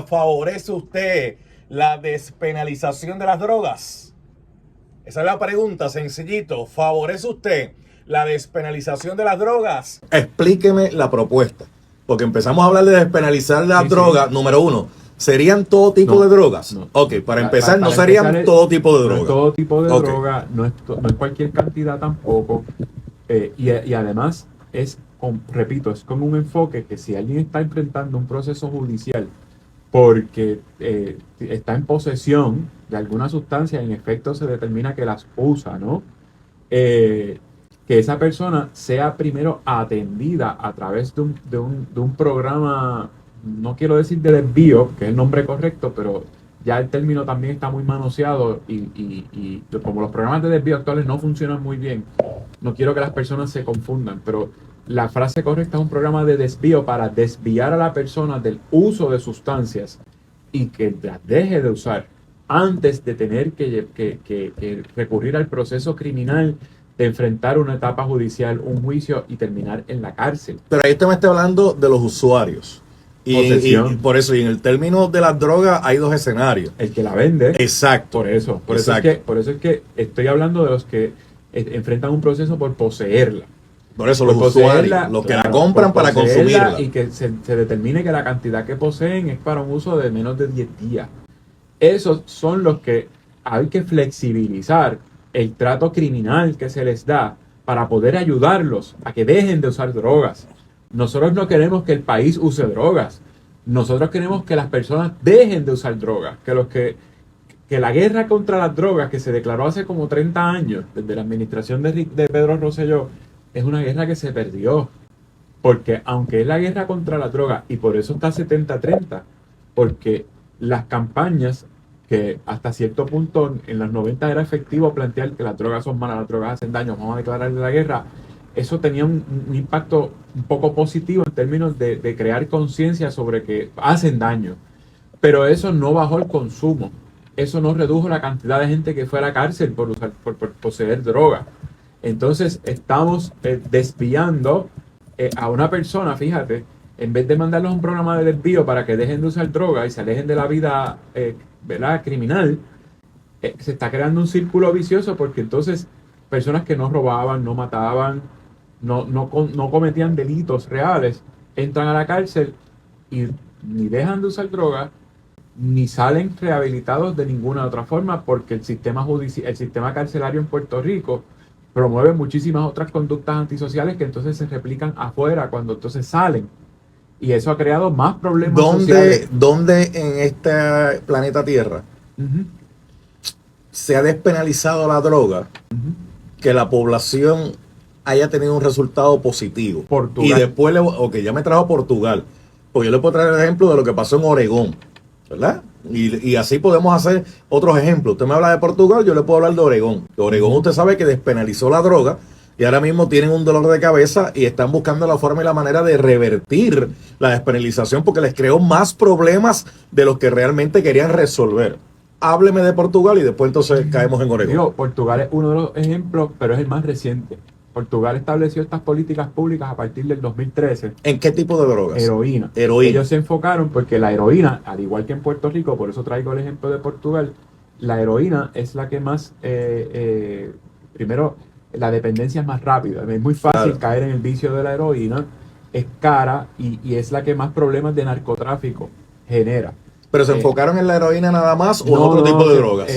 ¿Favorece usted la despenalización de las drogas? Esa es la pregunta, sencillito. ¿Favorece usted la despenalización de las drogas? Explíqueme la propuesta, porque empezamos a hablar de despenalizar las drogas. Número uno, ¿serían todo tipo de drogas? No. Ok, para empezar, no serían todo tipo de drogas. No es todo tipo de droga, no es cualquier cantidad tampoco. Y además, repito, es con un enfoque que si alguien está enfrentando un proceso judicial porque está en posesión de alguna sustancia, en efecto se determina que las usa, ¿no? Que esa persona sea primero atendida a través de un programa, no quiero decir de desvío, que es el nombre correcto, pero ya el término también está muy manoseado y como los programas de desvío actuales no funcionan muy bien, no quiero que las personas se confundan, pero la frase correcta es un programa de desvío para desviar a la persona del uso de sustancias y que las deje de usar antes de tener que recurrir al proceso criminal de enfrentar una etapa judicial, un juicio y terminar en la cárcel. Pero ahí usted me está hablando de los usuarios. Y por eso, y en el término de las drogas hay dos escenarios. El que la vende. Exacto. Por eso es que estoy hablando de los que enfrentan un proceso por poseerla. Por eso los usuarios, los que la compran para consumirla. Y que se determine que la cantidad que poseen es para un uso de menos de 10 días. Esos son los que hay que flexibilizar el trato criminal que se les da para poder ayudarlos a que dejen de usar drogas. Nosotros no queremos que el país use drogas. Nosotros queremos que las personas dejen de usar drogas. Que la guerra contra las drogas que se declaró hace como 30 años, desde la administración de Pedro Rosselló, es una guerra que se perdió. Porque aunque es la guerra contra la droga, y por eso está 70-30, porque las campañas que hasta cierto punto en los 90 era efectivo plantear que las drogas son malas, las drogas hacen daño, vamos a declararle la guerra, eso tenía un impacto un poco positivo en términos de crear conciencia sobre que hacen daño. Pero eso no bajó el consumo, eso no redujo la cantidad de gente que fue a la cárcel por poseer droga. Entonces estamos desviando a una persona, fíjate, en vez de mandarlos a un programa de desvío para que dejen de usar droga y se alejen de la vida ¿verdad? Criminal, se está creando un círculo vicioso porque entonces personas que no robaban, no mataban, no cometían delitos reales, entran a la cárcel y ni dejan de usar droga, ni salen rehabilitados de ninguna otra forma porque el sistema carcelario en Puerto Rico promueve muchísimas otras conductas antisociales que entonces se replican afuera cuando entonces salen. Y eso ha creado más problemas sociales. ¿Dónde en este planeta Tierra se ha despenalizado la droga que la población haya tenido un resultado positivo? Portugal. Y después, ya me trajo Portugal. Pues yo le puedo traer el ejemplo de lo que pasó en Oregón, ¿verdad? Y así podemos hacer otros ejemplos. Usted me habla de Portugal, yo le puedo hablar de Oregón. Oregón, usted sabe que despenalizó la droga y ahora mismo tienen un dolor de cabeza y están buscando la forma y la manera de revertir la despenalización porque les creó más problemas de los que realmente querían resolver. Hábleme de Portugal y después entonces caemos en Oregón. Digo, Portugal es uno de los ejemplos, pero es el más reciente. Portugal estableció estas políticas públicas a partir del 2013. ¿En qué tipo de drogas? Heroína. Ellos se enfocaron porque la heroína, al igual que en Puerto Rico, por eso traigo el ejemplo de Portugal, la heroína es la que más, primero, la dependencia es más rápida. Es muy fácil caer en el vicio de la heroína, es cara y es la que más problemas de narcotráfico genera. ¿Pero se enfocaron en la heroína nada más o otro tipo de drogas?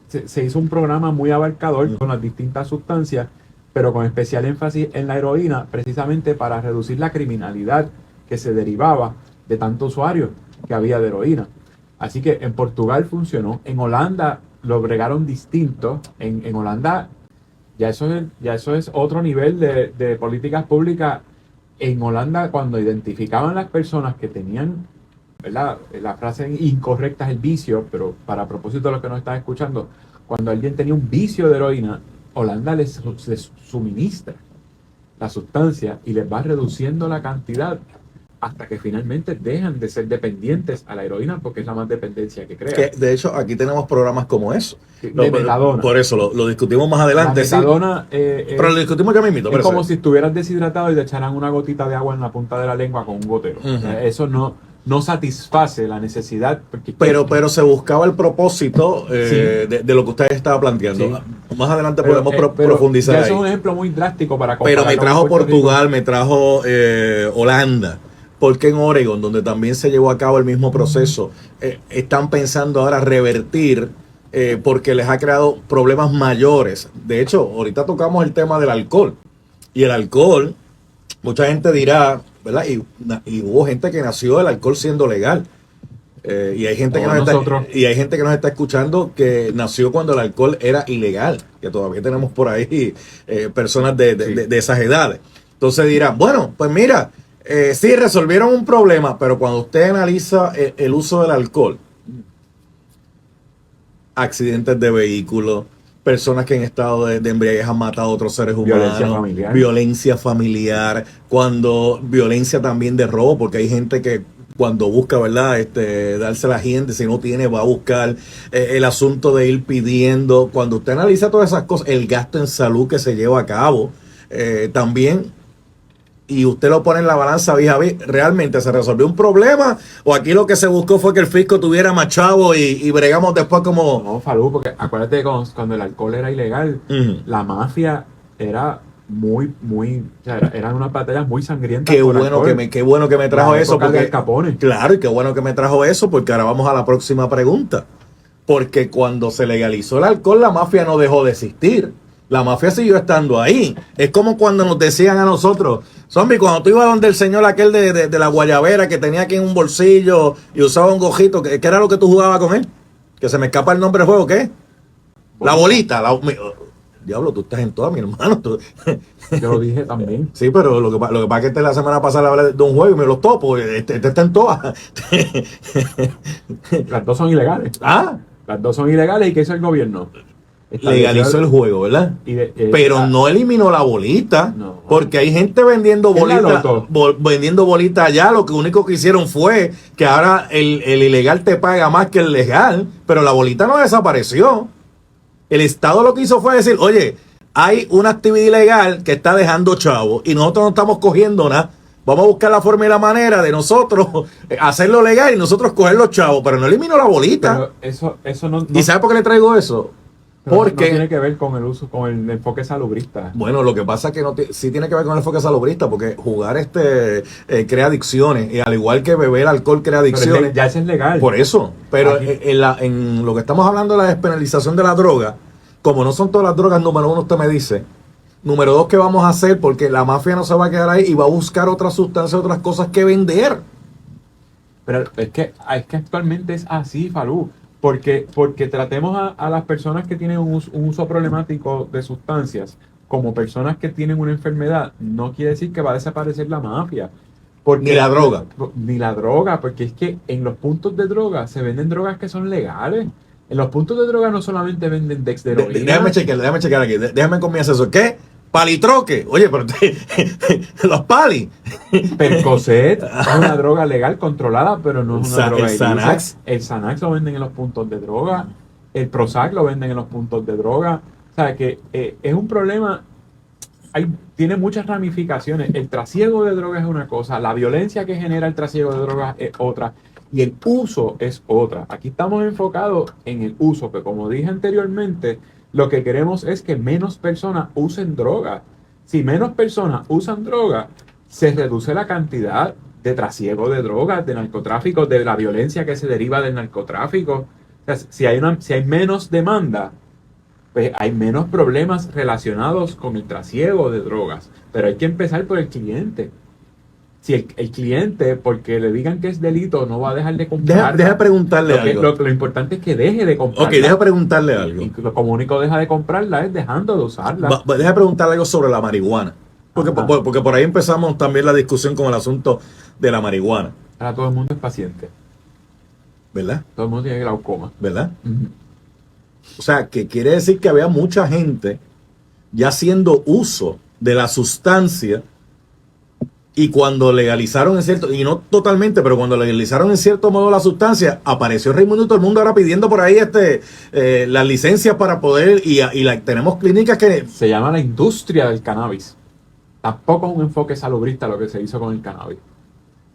Se hizo un programa muy abarcador con las distintas sustancias, pero con especial énfasis en la heroína, precisamente para reducir la criminalidad que se derivaba de tanto usuario que había de heroína. Así que en Portugal funcionó, en Holanda lo bregaron distinto, en Holanda ya eso es otro nivel de políticas públicas. En Holanda, cuando identificaban las personas que tenían, ¿verdad? La frase incorrecta es el vicio, pero para propósito de los que nos están escuchando, cuando alguien tenía un vicio de heroína, Holanda les suministra la sustancia y les va reduciendo la cantidad hasta que finalmente dejan de ser dependientes a la heroína porque es la más dependencia que crea. De hecho, aquí tenemos programas como eso. De metadona. Por eso lo discutimos más adelante. La metadona, pero lo discutimos ya mismito. Es como si estuvieras deshidratado y te echaran una gotita de agua en la punta de la lengua con un gotero. Eso no... no satisface la necesidad. Pero se buscaba el propósito Sí. de lo que ustedes estaban planteando. Sí. Más adelante Pero, podemos pero profundizar ya ahí. eso es un ejemplo muy drástico para Pero compararlo me con trajo Puerto Rico. Portugal, me trajo Holanda, porque en Oregon, donde también se llevó a cabo el mismo proceso, están pensando ahora revertir porque les ha creado problemas mayores. De hecho, ahorita tocamos el tema del alcohol. Y el alcohol, mucha gente dirá, ¿verdad? Y hubo gente que nació el alcohol siendo legal. Y hay gente y hay gente que nos está escuchando que nació cuando el alcohol era ilegal, que todavía tenemos por ahí personas de esas edades. Entonces dirán, bueno, pues mira, sí resolvieron un problema, pero cuando usted analiza el uso del alcohol, accidentes de vehículos, personas que en estado de embriaguez han matado a otros seres humanos, violencia familiar, cuando violencia también de robo, porque hay gente que cuando busca, ¿verdad? Darse a la gente, si no tiene, va a buscar el asunto de ir pidiendo. Cuando usted analiza todas esas cosas, el gasto en salud que se lleva a cabo, también, y usted lo pone en la balanza, ¿realmente se resolvió un problema? ¿O aquí lo que se buscó fue que el fisco tuviera más chavo y bregamos después como...? No, Falú, porque acuérdate cuando el alcohol era ilegal, la mafia era muy, o sea, eran unas batallas muy sangrientas. Qué bueno que me trajo eso. Porque, Al Capone. Claro, y qué bueno que me trajo eso, porque ahora vamos a la próxima pregunta. Porque cuando se legalizó el alcohol, la mafia no dejó de existir. La mafia siguió estando ahí. Es como cuando nos decían a nosotros, zombie, cuando tú ibas donde el señor aquel de la guayabera que tenía aquí en un bolsillo y usaba un gojito, ¿qué era lo que tú jugabas con él? Que se me escapa el nombre del juego, ¿qué? La bolita. Diablo, tú estás en toda, mi hermano. Yo lo dije también. Sí, pero lo que pasa es que la semana pasada hablé de un juego y me los topo. Este está en todas. Las dos son ilegales. Ah. Las dos son ilegales. ¿Y qué hizo el gobierno? Legalizó el juego, ¿verdad? Pero no eliminó la bolita. No. Porque hay gente vendiendo bolitas allá. Lo único que hicieron fue que ahora el ilegal te paga más que el legal. Pero la bolita no desapareció. El Estado lo que hizo fue decir, oye, hay una actividad ilegal que está dejando chavos y nosotros no estamos cogiendo nada. Vamos a buscar la forma y la manera de nosotros hacerlo legal y nosotros coger los chavos, pero no eliminó la bolita. Pero eso no... ¿Y sabes por qué le traigo eso? Porque no tiene que ver con el uso, con el enfoque salubrista. Bueno, lo que pasa es que sí tiene que ver con el enfoque salubrista, porque jugar crea adicciones, y al igual que beber alcohol crea adicciones. Pero ya eso es legal. Por eso, pero en lo que estamos hablando de la despenalización de la droga, como no son todas las drogas, número uno, usted me dice, número dos, ¿qué vamos a hacer? Porque la mafia no se va a quedar ahí y va a buscar otras sustancias, otras cosas que vender. Pero es que actualmente es así, Falú. Porque tratemos a las personas que tienen un uso problemático de sustancias como personas que tienen una enfermedad, no quiere decir que va a desaparecer la mafia. Ni la droga. Ni la droga, porque es que en los puntos de droga se venden drogas que son legales. En los puntos de droga no solamente venden Dex de heroína. Déjame chequear aquí. Déjame con mi asesor. ¿Qué? Palitroque. Oye, pero los pali. Percocet es una droga legal controlada, pero no es una droga ilícita. Xanax. El Xanax lo venden en los puntos de droga. El Prozac lo venden en los puntos de droga. O sea que es un problema. Tiene muchas ramificaciones. El trasiego de drogas es una cosa. La violencia que genera el trasiego de drogas es otra. Y el uso es otra. Aquí estamos enfocados en el uso, que como dije anteriormente, lo que queremos es que menos personas usen droga. Si menos personas usan droga, se reduce la cantidad de trasiego de drogas, de narcotráfico, de la violencia que se deriva del narcotráfico. O sea, si hay menos demanda, pues hay menos problemas relacionados con el trasiego de drogas. Pero hay que empezar por el cliente. Si el cliente, porque le digan que es delito, no va a dejar de comprar. Deja preguntarle algo. Lo importante es que deje de comprarla. Ok, deja preguntarle algo. Y como único deja de comprarla es dejando de usarla. Deja preguntarle algo sobre la marihuana. Porque por ahí empezamos también la discusión con el asunto de la marihuana. Ahora todo el mundo es paciente. ¿Verdad? Todo el mundo tiene glaucoma. ¿Verdad? O sea, que quiere decir que había mucha gente ya haciendo uso de la sustancia. Y cuando legalizaron y no totalmente, pero cuando legalizaron en cierto modo la sustancia, apareció Raimundo y todo el mundo ahora pidiendo por ahí las licencias para poder, tenemos clínicas que... Se llama la industria del cannabis. Tampoco es un enfoque salubrista lo que se hizo con el cannabis.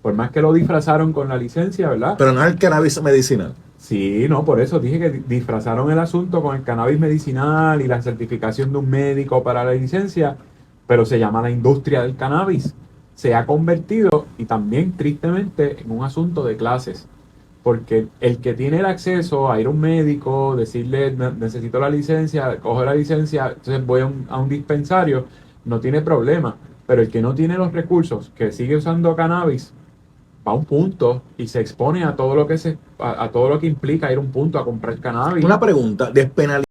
Por más que lo disfrazaron con la licencia, ¿verdad? Pero no es el cannabis medicinal. Sí, no, por eso dije que disfrazaron el asunto con el cannabis medicinal y la certificación de un médico para la licencia, pero se llama la industria del cannabis. Se ha convertido, y también tristemente, en un asunto de clases. Porque el que tiene el acceso a ir a un médico, decirle necesito la licencia, coge la licencia, entonces voy a un dispensario, no tiene problema. Pero el que no tiene los recursos, que sigue usando cannabis, va a un punto y se expone a todo lo que a todo lo que implica ir a un punto a comprar cannabis. Una pregunta, despenalizar